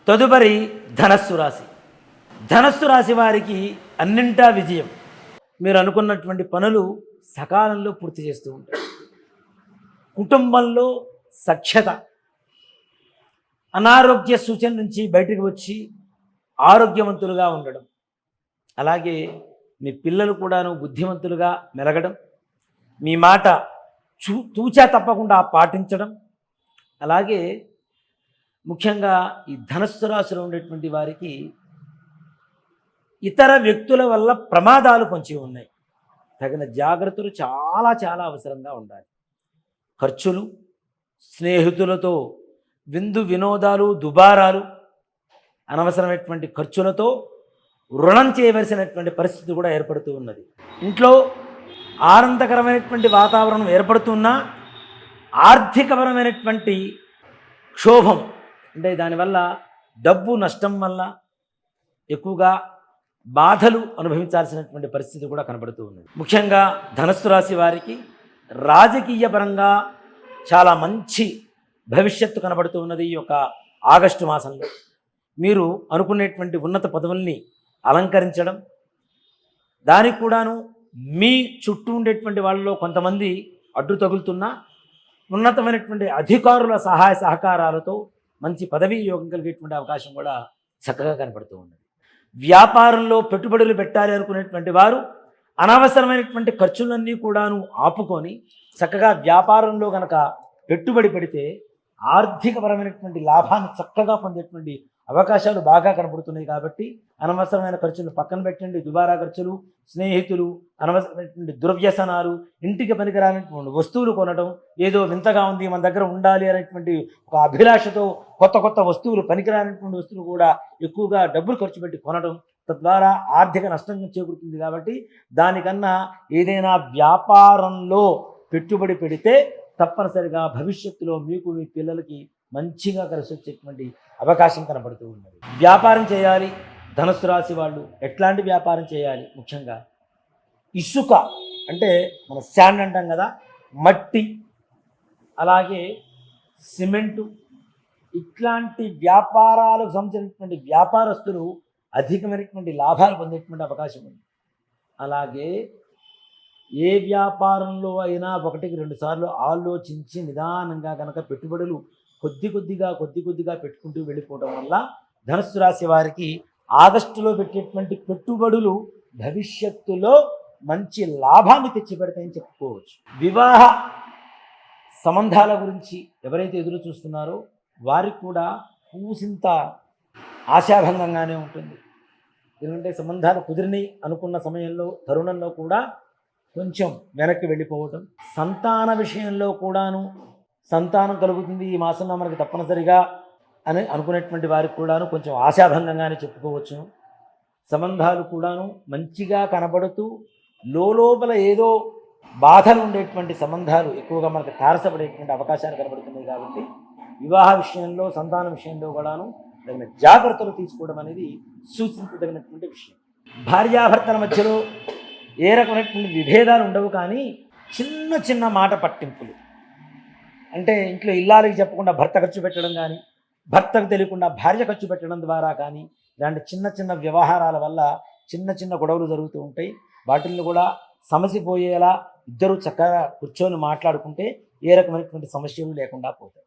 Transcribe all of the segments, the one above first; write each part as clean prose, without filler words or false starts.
తదుపరి ధనస్సు రాశి. ధనస్సు రాశి వారికి అన్నింటా విజయం. మీరు అనుకున్నటువంటి పనులు సకాలంలో పూర్తి చేస్తూ ఉంటారు. కుటుంబంలో సఖ్యత, అనారోగ్య సూచన నుంచి బయటకు వచ్చి ఆరోగ్యవంతులుగా ఉండడం, అలాగే మీ పిల్లలు కూడాను బుద్ధిమంతులుగా మెలగడం, మీ మాట తూచా తప్పకుండా పాటించడం, అలాగే ముఖ్యంగా ఈ ధనస్సు రాశిలో ఉండేటువంటి వారికి ఇతర వ్యక్తుల వల్ల ప్రమాదాలు కొంచెం ఉన్నాయి. తగిన జాగ్రత్తలు చాలా చాలా అవసరంగా ఉండాలి. ఖర్చులు, స్నేహితులతో విందు వినోదాలు, దుబారాలు, అనవసరమైనటువంటి ఖర్చులతో రుణం చేయవలసినటువంటి పరిస్థితి కూడా ఏర్పడుతూ ఉన్నది. ఇంట్లో ఆనందకరమైనటువంటి వాతావరణం ఏర్పడుతున్నా ఆర్థికపరమైనటువంటి క్షోభం అంటే దానివల్ల డబ్బు నష్టం వల్ల ఎక్కువగా బాధలు అనుభవించాల్సినటువంటి పరిస్థితి కూడా కనబడుతూ ఉన్నది. ముఖ్యంగా ధనస్సు రాశి వారికి రాజకీయ పరంగా చాలా మంచి భవిష్యత్తు కనబడుతూ ఉన్నది. ఈ యొక్క ఆగస్టు మాసంలో మీరు అనుకునేటువంటి ఉన్నత పదవుల్ని అలంకరించడం, దానికి కూడాను మీ చుట్టూ ఉండేటువంటి వాళ్ళలో కొంతమంది అడ్డు తగులుతున్నా ఉన్నతమైనటువంటి అధికారుల సహాయ సహకారాలతో మంచి పదవీ యోగం కలిగేటువంటి అవకాశం కూడా చక్కగా కనపడుతూ ఉన్నది. వ్యాపారంలో పెట్టుబడులు పెట్టాలి అనుకునేటువంటి వారు అనవసరమైనటువంటి ఖర్చులన్నీ కూడాను ఆపుకొని చక్కగా వ్యాపారంలో కనుక పెట్టుబడి పెడితే ఆర్థికపరమైనటువంటి లాభాన్ని చక్కగా పొందేటువంటి అవకాశాలు బాగా కనబడుతున్నాయి. కాబట్టి అనవసరమైన ఖర్చులు పక్కన పెట్టండి. దుబారా ఖర్చులు, స్నేహితులు, అనవసరమైనటువంటి దుర్వ్యసనాలు, ఇంటికి పనికిరానటువంటి వస్తువులు కొనడం, ఏదో వింతగా ఉంది మన దగ్గర ఉండాలి అనేటువంటి ఒక అభిలాషతో కొత్త కొత్త వస్తువులు, పనికిరానటువంటి వస్తువులు కూడా ఎక్కువగా డబ్బులు ఖర్చు పెట్టి కొనడం, తద్వారా ఆర్థిక నష్టం చేకూరుతుంది. కాబట్టి దానికన్నా ఏదైనా వ్యాపారంలో పెట్టుబడి పెడితే తప్పనిసరిగా భవిష్యత్తులో మీకు మీ పిల్లలకి మంచిగా కలిసి వచ్చేటువంటి అవకాశం కనబడుతూ ఉన్నది. వ్యాపారం చేయాలి ధనస్సు రాశి వాళ్ళు. ఎట్లాంటి వ్యాపారం చేయాలి? ముఖ్యంగా ఇసుక అంటే మన శాండ్ అంటాం కదా, మట్టి, అలాగే సిమెంటు, ఇట్లాంటి వ్యాపారాలకు సంబంధించినటువంటి వ్యాపారస్తులు అధికమైనటువంటి లాభాలు పొందేటువంటి అవకాశం ఉంది. అలాగే ఏ వ్యాపారంలో అయినా ఒకటికి 2 సార్లు ఆలోచించి నిదానంగా కనుక పెట్టుబడులు కొద్ది కొద్దిగా పెట్టుకుంటూ వెళ్ళిపోవడం వల్ల ధనుస్సు రాశి వారికి ఆగస్టులో పెట్టేటువంటి పెట్టుబడులు భవిష్యత్తులో మంచి లాభాన్ని తెచ్చిపెడతాయని చెప్పుకోవచ్చు. వివాహ సంబంధాల గురించి ఎవరైతే ఎదురు చూస్తున్నారో వారికి కూడా పూసింత ఆశాభంగంగానే ఉంటుంది. ఎందుకంటే సంబంధాలు కుదిరిని అనుకున్న సమయంలో తరుణంలో కూడా కొంచెం వెనక్కి వెళ్ళిపోవటం, సంతాన విషయంలో కూడాను సంతానం కలుగుతుంది ఈ మాసంలో మనకి తప్పనిసరిగా అని అనుకునేటువంటి వారికి కూడాను కొంచెం ఆశాభంగంగానే చెప్పుకోవచ్చు. సంబంధాలు కూడాను మంచిగా కనబడుతూ లోపల ఏదో బాధలు ఉండేటువంటి సంబంధాలు ఎక్కువగా మనకు తారసపడేటువంటి అవకాశాలు కనబడుతున్నాయి. కాబట్టి వివాహ విషయంలో, సంతానం విషయంలో కూడాను తగిన జాగ్రత్తలు తీసుకోవడం అనేది సూచించదగినటువంటి విషయం. భార్యాభర్తల మధ్యలో ఏ రకమైనటువంటి విభేదాలు ఉండవు, కానీ చిన్న మాట పట్టింపులు అంటే ఇంట్లో ఇల్లాలకి చెప్పకుండా భర్త ఖర్చు పెట్టడం కానీ, భర్తకు తెలియకుండా భార్య ఖర్చు పెట్టడం ద్వారా కానీ, ఇలాంటి చిన్న వ్యవహారాల వల్ల చిన్న గొడవలు జరుగుతూ ఉంటాయి. వాటిల్లో కూడా సమసిపోయేలా ఇద్దరు చక్కగా కూర్చొని మాట్లాడుకుంటే ఏ రకమైనటువంటి సమస్యలు లేకుండా పోతాయి.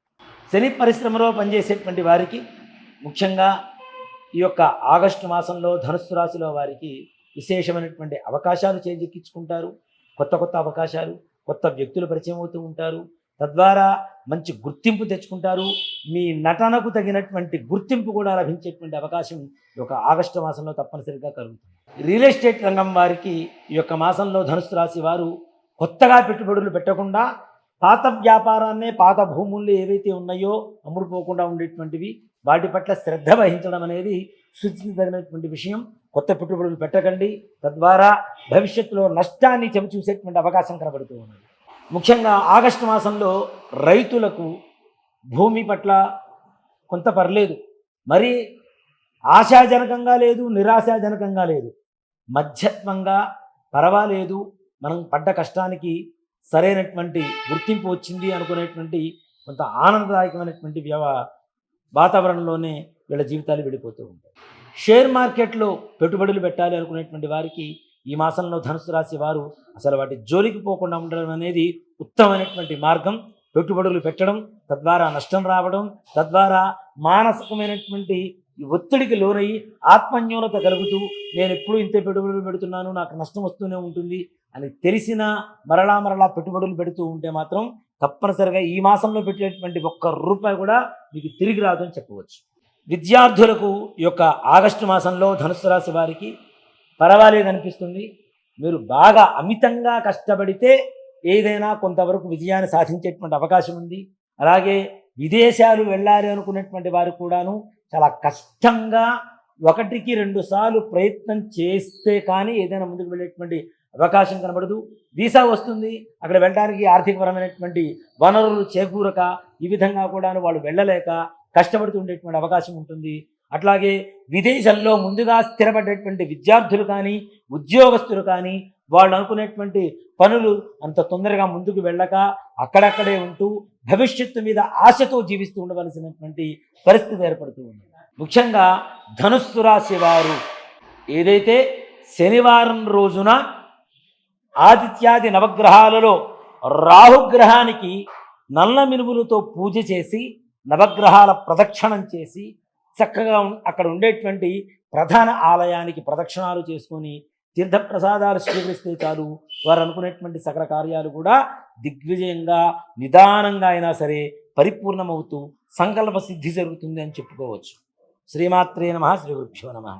శని పరిశ్రమలో పనిచేసేటువంటి వారికి ముఖ్యంగా ఈ యొక్క ఆగస్టు మాసంలో ధనుస్సు రాశిలో వారికి విశేషమైనటువంటి అవకాశాలు చేజిక్కించుకుంటారు. కొత్త అవకాశాలు, కొత్త వ్యక్తులు పరిచయం అవుతూ ఉంటారు. తద్వారా మంచి గుర్తింపు తెచ్చుకుంటారు. మీ నటనకు తగినటువంటి గుర్తింపు కూడా లభించేటువంటి అవకాశం ఈ యొక్క ఆగస్టు మాసంలో తప్పనిసరిగా కలుగుతుంది. రియల్ ఎస్టేట్ రంగం వారికి ఈ యొక్క మాసంలో ధనుస్సు రాశి వారు కొత్తగా పెట్టుబడులు పెట్టకుండా పాత వ్యాపారాన్నే, పాత భూముల్లో ఏవైతే ఉన్నాయో అమ్ముడుపోకుండా ఉండేటువంటివి వాటి పట్ల శ్రద్ధ వహించడం అనేది సూచించదగినటువంటి విషయం. కొత్త పెట్టుబడులు పెట్టకండి, తద్వారా భవిష్యత్తులో నష్టాన్ని చవిచూసేటువంటి అవకాశం కనబడుతూ ఉన్నది. ముఖ్యంగా ఆగస్టు మాసంలో రైతులకు భూమి పట్ల కొంత పర్లేదు, మరి ఆశాజనకంగా లేదు, నిరాశాజనకంగా లేదు, మధ్యత్వంగా పర్వాలేదు, మనం పడ్డ కష్టానికి సరైనటువంటి గుర్తింపు వచ్చింది అనుకునేటువంటి కొంత ఆనందదాయకమైనటువంటి వాతావరణంలోనే వీళ్ళ జీవితాలు వెళ్ళిపోతూ ఉంటాయి. షేర్ మార్కెట్లో పెట్టుబడులు పెట్టాలి అనుకునేటువంటి వారికి ఈ మాసంలో ధనుసు రాశి వారు అసలు వాటి జోలికి పోకుండా ఉండడం అనేది ఉత్తమమైనటువంటి మార్గం. పెట్టుబడులు పెట్టడం, తద్వారా నష్టం రావడం, తద్వారా మానసికమైనటువంటి ఈ ఒత్తిడికి లోనయ్యి ఆత్మన్యూనత కలుగుతూ నేను ఎప్పుడు ఇంతే పెట్టుబడులు పెడుతున్నాను, నాకు నష్టం వస్తూనే ఉంటుంది అని తెలిసినా మరలా పెట్టుబడులు పెడుతూ ఉంటే మాత్రం తప్పనిసరిగా ఈ మాసంలో పెట్టేటువంటి ఒక్క రూపాయి కూడా మీకు తిరిగి రాదు అని చెప్పవచ్చు. విద్యార్థులకు ఈ యొక్క ఆగస్టు మాసంలో ధనుసు రాశి వారికి పర్వాలేదు అనిపిస్తుంది. మీరు బాగా అమితంగా కష్టపడితే ఏదైనా కొంతవరకు విజయాన్ని సాధించేటువంటి అవకాశం ఉంది. అలాగే విదేశాలు వెళ్ళాలి అనుకునేటువంటి వారు కూడాను చాలా కష్టంగా 1-2 సార్లు ప్రయత్నం చేస్తే కానీ ఏదైనా ముందుకు వెళ్ళేటువంటి అవకాశం కనబడదు. వీసా వస్తుంది, అక్కడ వెళ్ళడానికి ఆర్థికపరమైనటువంటి వనరులు చేకూరక ఈ విధంగా కూడా వాళ్ళు వెళ్ళలేక కష్టపడుతూ ఉండేటువంటి అవకాశం ఉంటుంది. అట్లాగే విదేశాల్లో ముందుగా స్థిరపడేటువంటి విద్యార్థులు కానీ ఉద్యోగస్తులు కానీ వాళ్ళు అనుకునేటువంటి పనులు అంత తొందరగా ముందుకు వెళ్ళక అక్కడక్కడే ఉంటూ భవిష్యత్తు మీద ఆశతో జీవిస్తూ ఉండవలసినటువంటి పరిస్థితి ఏర్పడుతూ ఉంది. ముఖ్యంగా ధనుస్సు రాశి వారు ఏదైతే శనివారం రోజున ఆదిత్యాది నవగ్రహాలలో రాహుగ్రహానికి నల్ల మినుములతో పూజ చేసి నవగ్రహాల ప్రదక్షిణం చేసి చక్కగా అక్కడ ఉండేటువంటి ప్రధాన ఆలయానికి ప్రదక్షిణాలు చేసుకొని తీర్థప్రసాదాలు స్వీకరిస్తే చాలు వారు అనుకునేటువంటి సకల కార్యాలు కూడా దిగ్విజయంగా నిదానంగా అయినా సరే పరిపూర్ణమవుతూ సంకల్ప సిద్ధి జరుగుతుంది అని చెప్పుకోవచ్చు. శ్రీమాత్రే నమః. శ్రీ గురుభ్యో నమః.